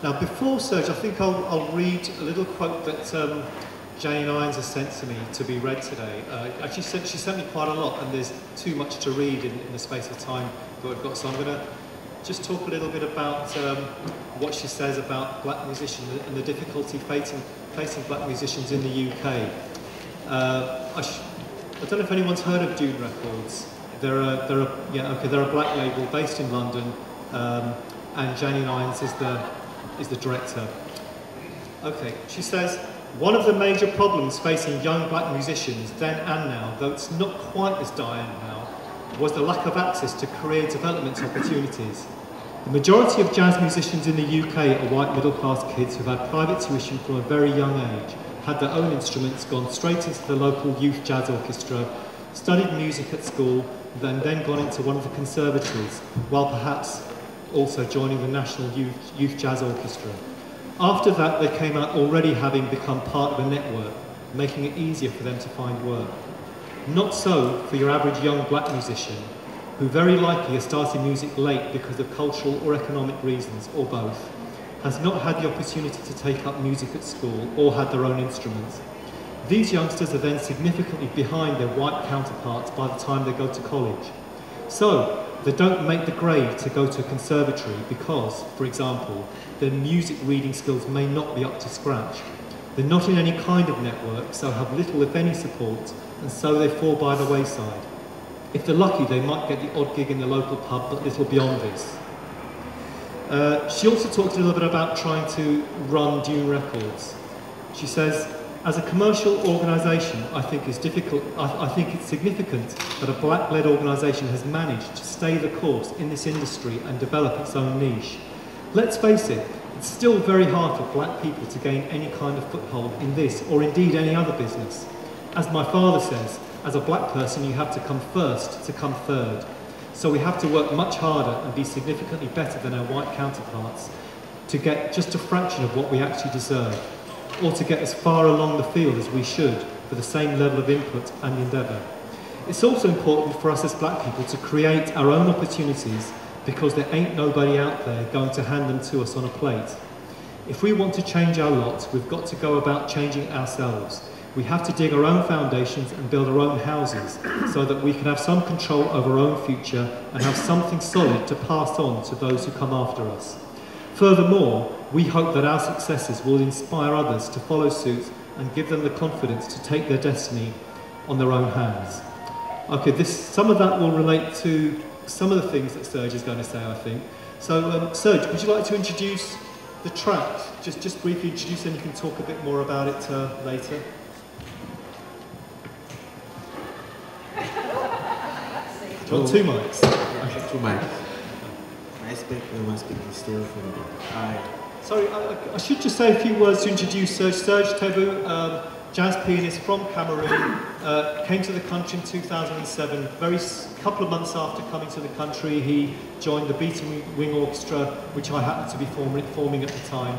Now, before Serge, I think I'll read a little quote that Jane Irons has sent to me to be read today. Actually, she sent me quite a lot, and there's too much to read in the space of time that we've got. So I'm going to just talk a little bit about what she says about black musicians and the difficulty facing black musicians in the UK. I don't know if anyone's heard of Dune Records. They're a black label based in London, and Jane Irons is the director. Okay, she says, one of the major problems facing young black musicians then and now, though it's not quite as dire now, was the lack of access to career development opportunities. The majority of jazz musicians in the UK are white middle-class kids who've had private tuition from a very young age, had their own instruments, gone straight into the local youth jazz orchestra, studied music at school, then gone into one of the conservatories, while perhaps also joining the National Youth Jazz Orchestra. After that, they came out already having become part of a network, making it easier for them to find work. Not so for your average young black musician, who very likely has started music late because of cultural or economic reasons, or both, has not had the opportunity to take up music at school or had their own instruments. These youngsters are then significantly behind their white counterparts by the time they go to college. So, they don't make the grade to go to a conservatory because, for example, their music reading skills may not be up to scratch. They're not in any kind of network, so have little if any support, and so they fall by the wayside. If they're lucky, they might get the odd gig in the local pub, but little beyond this. She also talked a little bit about trying to run Dune Records. She says, as a commercial organisation, I think it's significant that a black-led organisation has managed to stay the course in this industry and develop its own niche. Let's face it, it's still very hard for black people to gain any kind of foothold in this, or indeed any other business. As my father says, as a black person you have to come first to come third. So we have to work much harder and be significantly better than our white counterparts to get just a fraction of what we actually deserve, or to get as far along the field as we should for the same level of input and endeavour. It's also important for us as black people to create our own opportunities because there ain't nobody out there going to hand them to us on a plate. If we want to change our lot, we've got to go about changing ourselves. We have to dig our own foundations and build our own houses so that we can have some control over our own future and have something solid to pass on to those who come after us. Furthermore, we hope that our successes will inspire others to follow suit and give them the confidence to take their destiny on their own hands. Okay, some of that will relate to some of the things that Serge is going to say, I think. So, Serge, would you like to introduce the track? Just briefly introduce, and you can talk a bit more about it later. Do you want two mics? Okay, two mics. I expect everyone speaking still for me. Sorry, I should just say a few words to introduce Serge. Serge Tebu, jazz pianist from Cameroon, came to the country in 2007. Couple of months after coming to the country, he joined the Beating Wing Orchestra, which I happened to be forming at the time,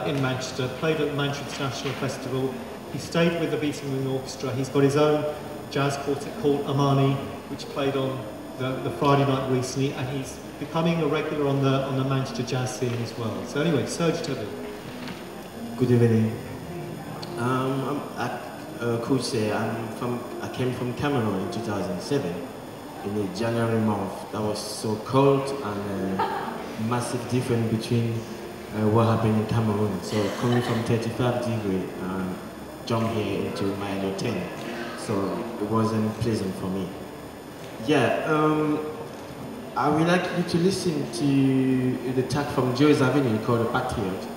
in Manchester. Played at the Manchester International Festival. He stayed with the Beating Wing Orchestra. He's got his own jazz quartet called Amani, which played on the Friday night recently, and he's becoming a regular on the Manchester jazz scene as well. So anyway, Serge Tebu. Good evening. I'm at Kooj. I came from Cameroon in 2007 in the January month. That was so cold and massive difference between what happened in Cameroon. So coming from 35 degrees, jump here into -10. So it wasn't pleasant for me. Yeah. I would like you to listen to the track from Joyce Avenue called The Patriot.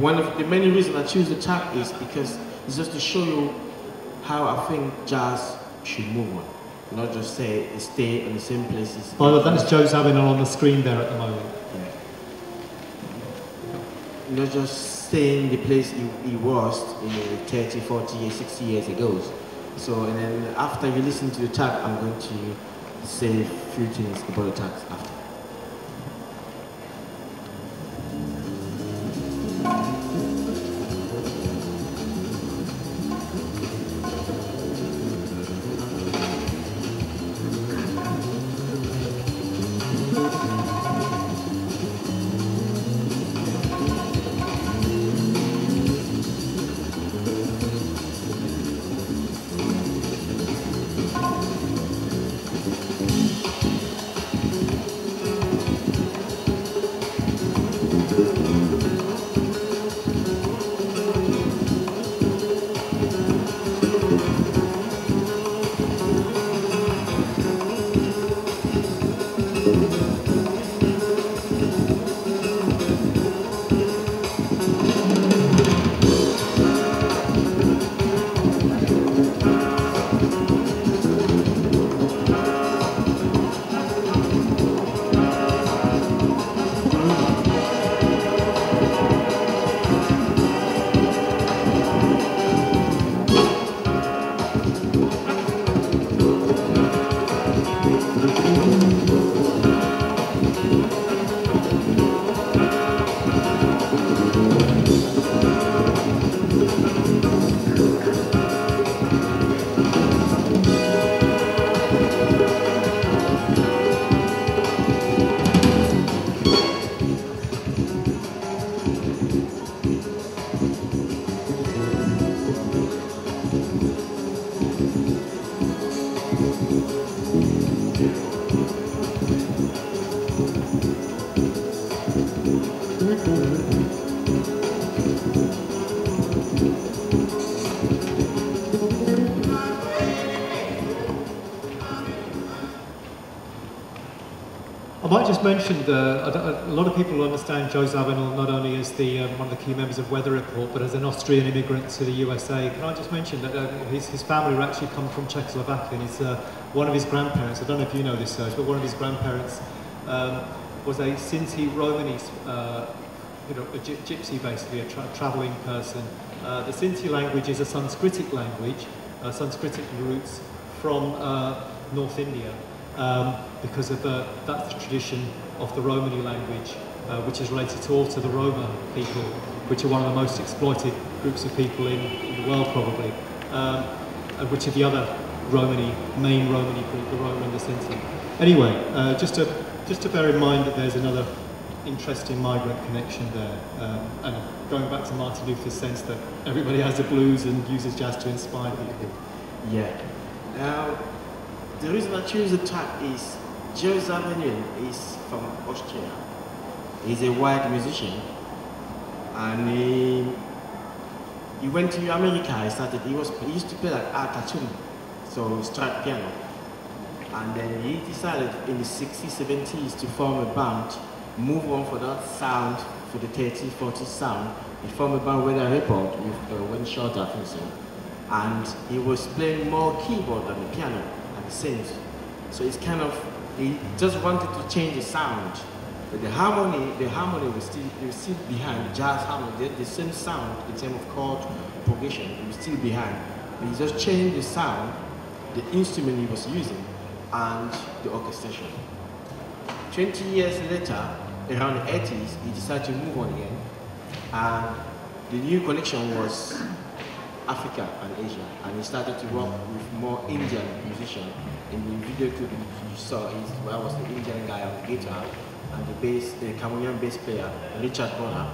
One of the many reasons I choose the track is because it's just to show you how I think jazz should move on. Not just stay in the same places. Oh, that's Joyce Avenue on the screen there at the moment. Yeah. Not just stay in the place he was 30, 40 years, 60 years ago. So, and then after you listen to the track, I'm going to say a few things about the tracks after. I might just mention a lot of people understand Joe Zawinul not only as one of the key members of Weather Report, but as an Austrian immigrant to the USA. Can I just mention that his family actually come from Czechoslovakia, and one of his grandparents, I don't know if you know this, Serge, but one of his grandparents was a Sinti Romani, a gypsy basically, a travelling person. The Sinti language is a Sanskritic language, Sanskritic roots from North India. Because of that's the tradition of the Romani language, which is related to also the Roma people, which are one of the most exploited groups of people in the world probably, which are the other main Romani group, the Roma and the Sinti. Anyway, just to bear in mind that there's another interesting migrant connection there, and going back to Martin Luther's sense that everybody has the blues and uses jazz to inspire people. Yeah. Now, the reason I choose the track is Joe Zawinul is from Austria. He's a white musician, and he went to America. He used to play like cartoon, so striped piano, and then he decided in the 60s, 70s to form a band, move on for that sound, for the 30s, 40s sound. He formed a band Weather Report with one short I think so, and he was playing more keyboard than the piano. Synth. So it's kind of, he just wanted to change the sound, but the harmony was still behind. Jazz harmony, the same sound in terms of chord progression, it was still behind. But he just changed the sound, the instrument he was using, and the orchestration. 20 years later, around the 80s, he decided to move on again, and the new connection was Africa and Asia, and he started to work with more Indian musicians. In the video clip you saw, I was the Indian guy on the guitar, and the Cameroonian bass player, Richard Bonner,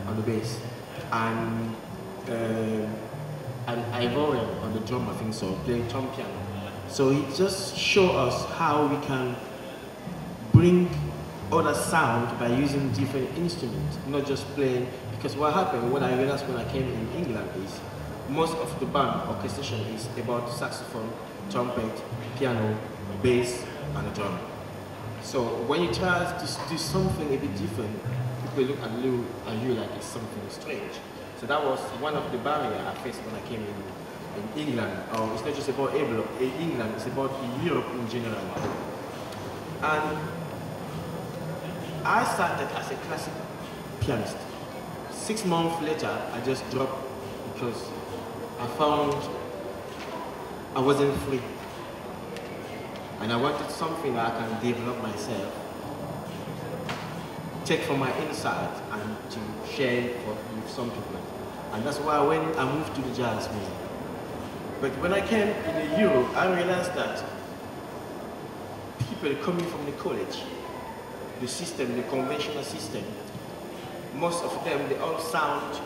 on the bass, and Ivorian on the drum, I think so, playing drum piano. So he just showed us how we can bring other sound by using different instruments, not just playing, because what happened, what I realized when I came in England is, most of the band orchestration is about saxophone, trumpet, piano, bass, and a drum. So when you try to do something a bit different, people look at you like it's something strange. So that was one of the barriers I faced when I came in England. It's not just about England, it's about Europe in general. And I started as a classic pianist. 6 months later, I just dropped because I found I wasn't free, and I wanted something that I can develop myself, take from my inside and to share it with some people. And that's why when I moved to the jazz music. But when I came in Europe, I realized that people coming from the college, the system, the conventional system, most of them, they all sound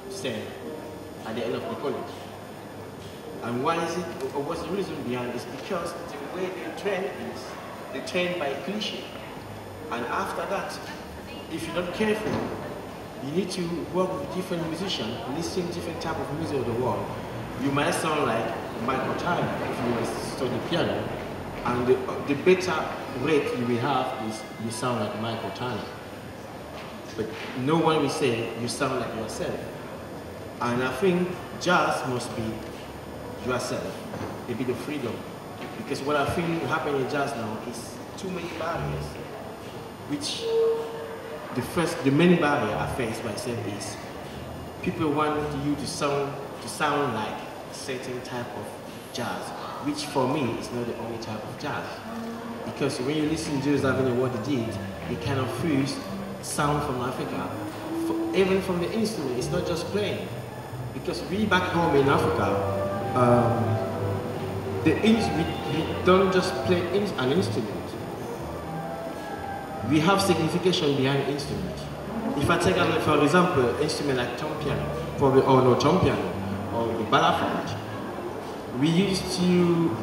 the same at the end of the college. And why is it, or what's the reason behind it? Is because the way they train is, they train by cliche. And after that, if you're not careful, you need to work with different musicians, listen to different type of music of the world. You might sound like Michael Tyler if you study piano, and the better rate you will have is you sound like Michael Tyler. But no one will say you sound like yourself. And I think jazz must be yourself, a bit of freedom. Because what I think happening in jazz now is too many barriers, which the main barrier I face myself is people want you to sound like a certain type of jazz, which for me is not the only type of jazz. Because when you listen to Jazz Avenue, what they did, it kind of fused sound from Africa, even from the instrument. It's not just playing. Because we back home in Africa, we don't just play an instrument. We have signification behind the instrument. If I take, for example, an instrument like tom piano, probably all know tom piano, or the balafon, we used to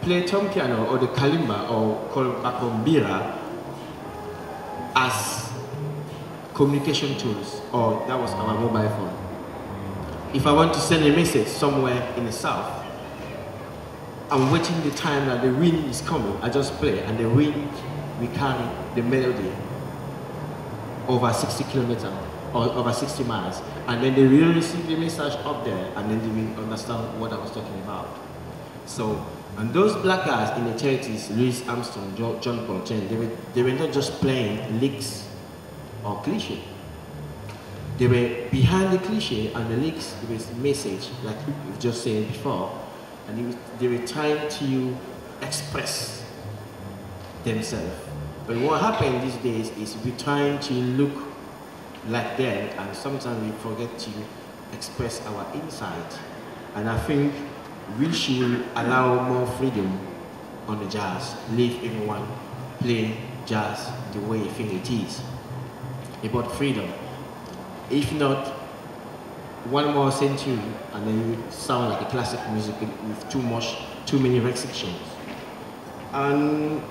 play tom piano or the kalimba or bakombira as communication tools, or that was our mobile phone. If I want to send a message somewhere in the south, I'm waiting the time that the wind is coming, I just play, and the wind will carry the melody over 60 kilometers or over 60 miles, and then they will receive the message up there, and then they will understand what I was talking about. So, and those black guys in the 30s, Louis Armstrong, John Paul, they were not just playing licks or cliche. They were behind the cliche and the licks, there was a message, like we were just saying before, and they were trying to express themselves. But what happened these days is we're trying to look like them, and sometimes we forget to express our insight. And I think we should allow more freedom on the jazz, leave everyone play jazz the way you think it is, about freedom. If not, one more century and then you sound like a classic music with too many restrictions. And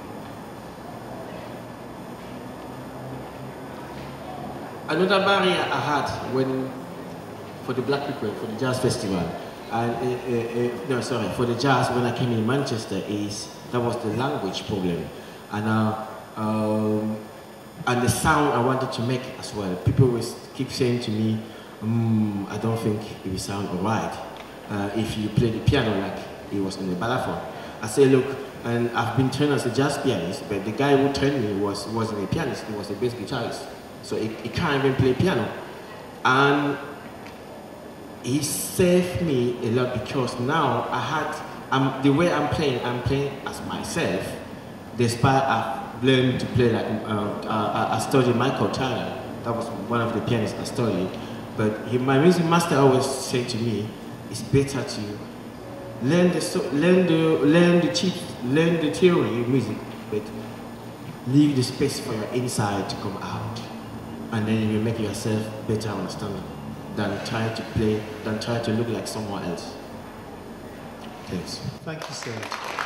another barrier I had for the black people, for the jazz festival, and for the jazz when I came in Manchester, that was the language problem, and the sound I wanted to make as well. People would keep saying to me, I don't think it will sound alright if you play the piano like it was in the balafon. I say, look, and I've been trained as a jazz pianist, but the guy who trained me wasn't a pianist, he was a bass guitarist. So he can't even play piano. And he saved me a lot because now the way I'm playing as myself, despite I've learned to play like, I studied Michael Tyler, that was one of the pianists I studied, but my music master always said to me, it's better to learn the theory of music, but leave the space for your inside to come out. And then you will make yourself better understanding than try to look like someone else. Thanks. Thank you, Serge.